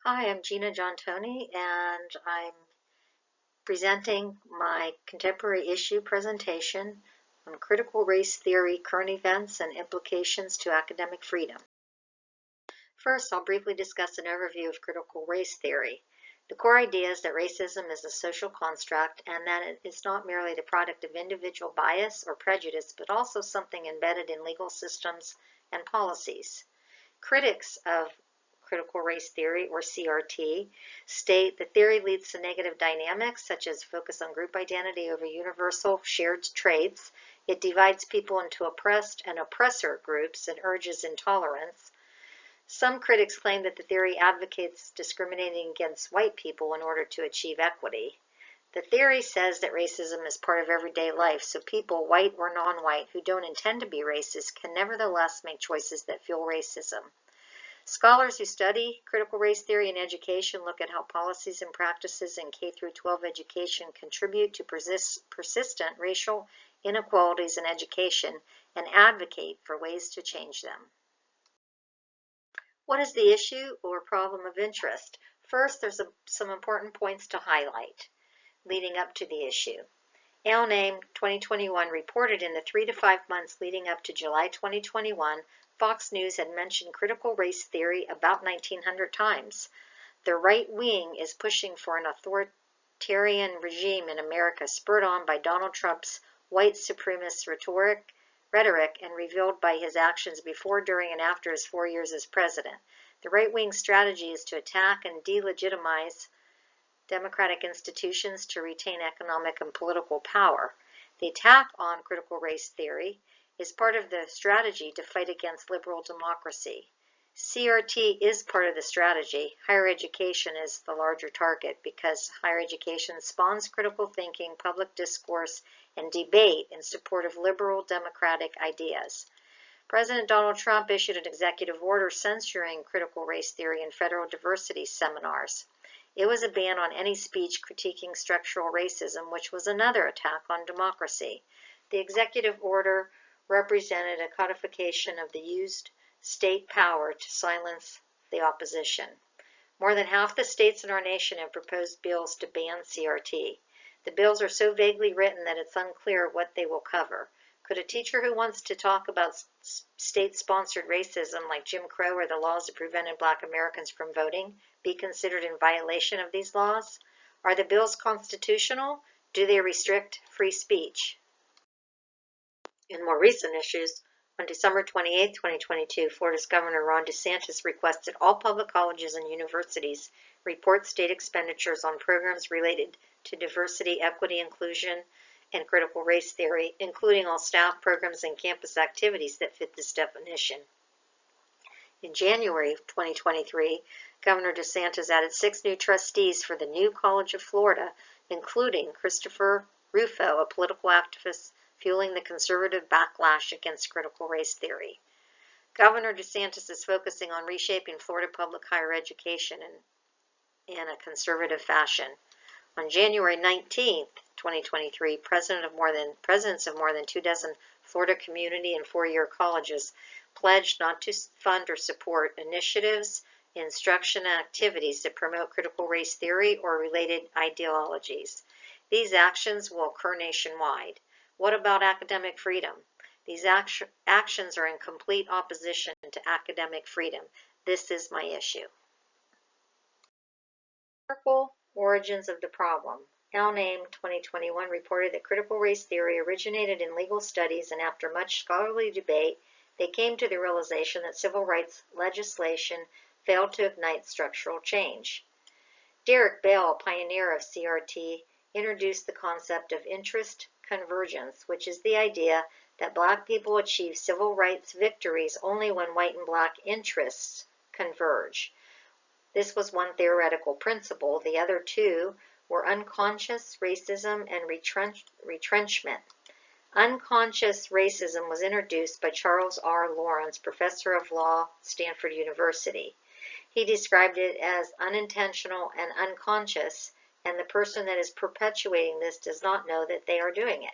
Hi, I'm Johntony, and I'm presenting my contemporary issue presentation on critical race theory, current events, and implications to academic freedom. First, I'll briefly discuss an overview of critical race theory. The core idea is that racism is a social construct and that it is not merely the product of individual bias or prejudice, but also something embedded in legal systems and policies. Critics of critical race theory, or CRT, state the theory leads to negative dynamics such as focus on group identity over universal shared traits. It divides people into oppressed and oppressor groups and urges intolerance. Some critics claim that the theory advocates discriminating against white people in order to achieve equity. The theory says that racism is part of everyday life, so people, white or non-white, who don't intend to be racist can nevertheless make choices that fuel racism. Scholars who study critical race theory in education look at how policies and practices in K-12 education contribute to persistent racial inequalities in education and advocate for ways to change them. What is the issue or problem of interest? First, there's some important points to highlight leading up to the issue. ALNAME 2021 reported in the 3 to 5 months leading up to July 2021, Fox News had mentioned critical race theory about 1,900 times. The right wing is pushing for an authoritarian regime in America, spurred on by Donald Trump's white supremacist rhetoric and revealed by his actions before, during, and after his 4 years as president. The right wing's strategy is to attack and delegitimize democratic institutions to retain economic and political power. The attack on critical race theory is part of the strategy to fight against liberal democracy. CRT is part of the strategy. Higher education is the larger target because higher education spawns critical thinking, public discourse, and debate in support of liberal democratic ideas. President Donald Trump issued an executive order censoring critical race theory in federal diversity seminars. It was a ban on any speech critiquing structural racism, which was another attack on democracy. The executive order represented a codification of the used state power to silence the opposition. More than half the states in our nation have proposed bills to ban CRT. The bills are so vaguely written that it's unclear what they will cover. Could a teacher who wants to talk about state-sponsored racism like Jim Crow or the laws that prevented Black Americans from voting be considered in violation of these laws? Are the bills constitutional? Do they restrict free speech? In more recent issues, on December 28, 2022, Florida's Governor Ron DeSantis requested all public colleges and universities report state expenditures on programs related to diversity, equity, inclusion, and critical race theory, including all staff programs and campus activities that fit this definition. In January of 2023, Governor DeSantis added 6 new trustees for the new College of Florida, including Christopher Rufo, a political activist fueling the conservative backlash against critical race theory. Governor DeSantis is focusing on reshaping Florida public higher education in a conservative fashion. On January 19, 2023, presidents of more than 24 Florida community and four-year colleges pledged not to fund or support initiatives, instruction, and activities that promote critical race theory or related ideologies. These actions will occur nationwide. What about academic freedom? These actions are in complete opposition to academic freedom. This is my issue. Historical origins of the problem. ALNAME 2021 reported that critical race theory originated in legal studies, and after much scholarly debate, they came to the realization that civil rights legislation failed to ignite structural change. Derek Bell, a pioneer of CRT, introduced the concept of interest convergence, which is the idea that Black people achieve civil rights victories only when white and Black interests converge. This was one theoretical principle. The other two were unconscious racism and retrenchment. Unconscious racism was introduced by Charles R. Lawrence, professor of law, Stanford University. He described it as unintentional and unconscious, and the person that is perpetuating this does not know that they are doing it.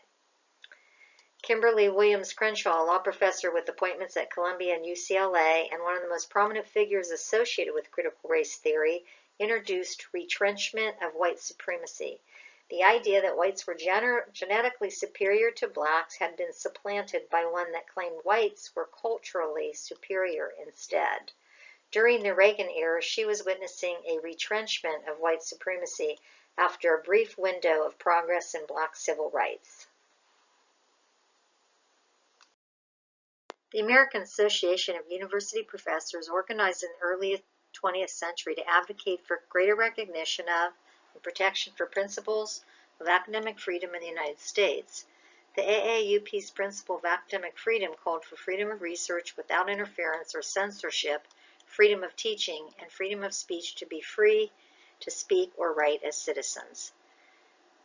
Kimberly Williams Crenshaw, a law professor with appointments at Columbia and UCLA, and one of the most prominent figures associated with critical race theory, introduced retrenchment of white supremacy. The idea that whites were genetically superior to blacks had been supplanted by one that claimed whites were culturally superior instead. During the Reagan era, she was witnessing a retrenchment of white supremacy after a brief window of progress in black civil rights. The American Association of University Professors organized in the early 20th century to advocate for greater recognition of and protection for principles of academic freedom in the United States. The AAUP's principle of academic freedom called for freedom of research without interference or censorship, freedom of teaching, and freedom of speech to be free to speak or write as citizens.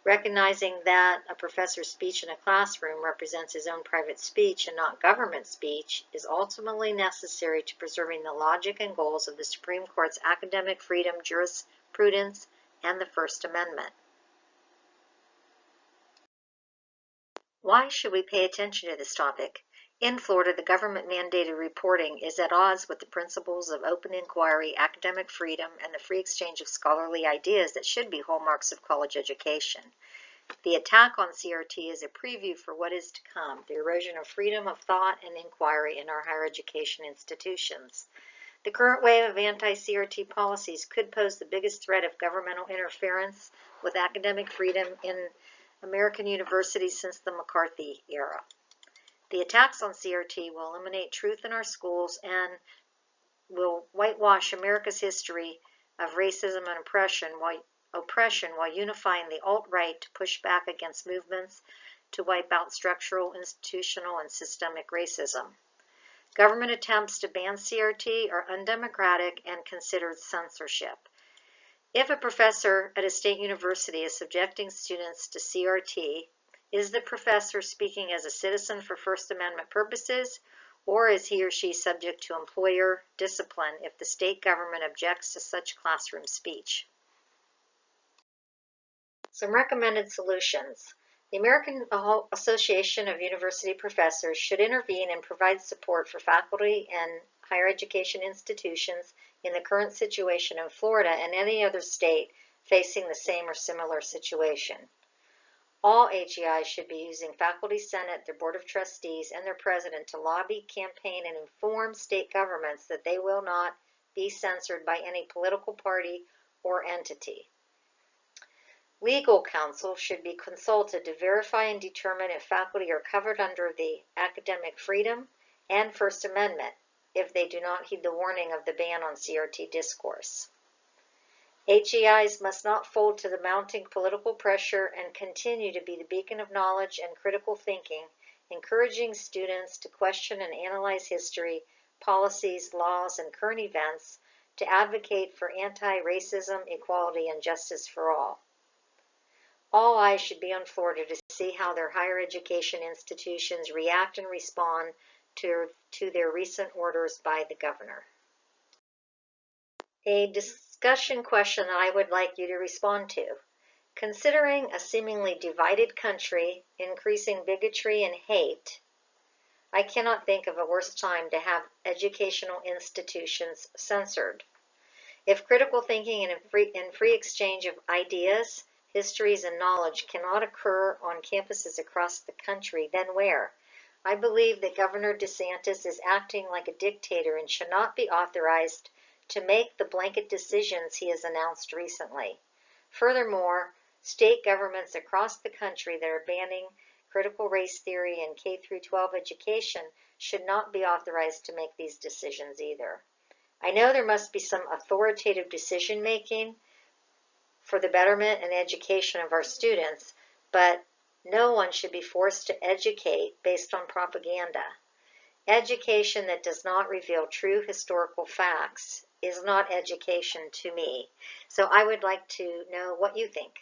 Recognizing that a professor's speech in a classroom represents his own private speech and not government speech is ultimately necessary to preserving the logic and goals of the Supreme Court's academic freedom jurisprudence and the First Amendment. Why should we pay attention to this topic? In Florida, the government-mandated reporting is at odds with the principles of open inquiry, academic freedom, and the free exchange of scholarly ideas that should be hallmarks of college education. The attack on CRT is a preview for what is to come, the erosion of freedom of thought and inquiry in our higher education institutions. The current wave of anti-CRT policies could pose the biggest threat of governmental interference with academic freedom in American universities since the McCarthy era. The attacks on CRT will eliminate truth in our schools and will whitewash America's history of racism and oppression while unifying the alt-right to push back against movements to wipe out structural, institutional, and systemic racism. Government attempts to ban CRT are undemocratic and considered censorship. If a professor at a state university is subjecting students to CRT, is the professor speaking as a citizen for First Amendment purposes, or is he or she subject to employer discipline if the state government objects to such classroom speech? Some recommended solutions. The American Association of University Professors should intervene and provide support for faculty and higher education institutions in the current situation in Florida and any other state facing the same or similar situation. All AGIs should be using Faculty Senate, their Board of Trustees, and their President to lobby, campaign, and inform state governments that they will not be censored by any political party or entity. Legal counsel should be consulted to verify and determine if faculty are covered under the Academic Freedom and First Amendment if they do not heed the warning of the ban on CRT discourse. HEIs must not fold to the mounting political pressure and continue to be the beacon of knowledge and critical thinking, encouraging students to question and analyze history, policies, laws, and current events to advocate for anti-racism, equality, and justice for all. All eyes should be on Florida to see how their higher education institutions react and respond to their recent orders by the governor. A discussion question that I would like you to respond to. Considering a seemingly divided country, increasing bigotry and hate, I cannot think of a worse time to have educational institutions censored. If critical thinking and free exchange of ideas, histories, and knowledge cannot occur on campuses across the country, then where? I believe that Governor DeSantis is acting like a dictator and should not be authorized to make the blanket decisions he has announced recently. Furthermore, state governments across the country that are banning critical race theory in K-12 education should not be authorized to make these decisions either. I know there must be some authoritative decision-making for the betterment and education of our students, but no one should be forced to educate based on propaganda. Education that does not reveal true historical facts is not education to me. So I would like to know what you think.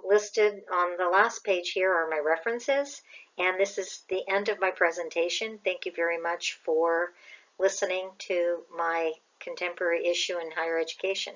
Listed on the last page here are my references, and this is the end of my presentation. Thank you very much for listening to my contemporary issue in higher education.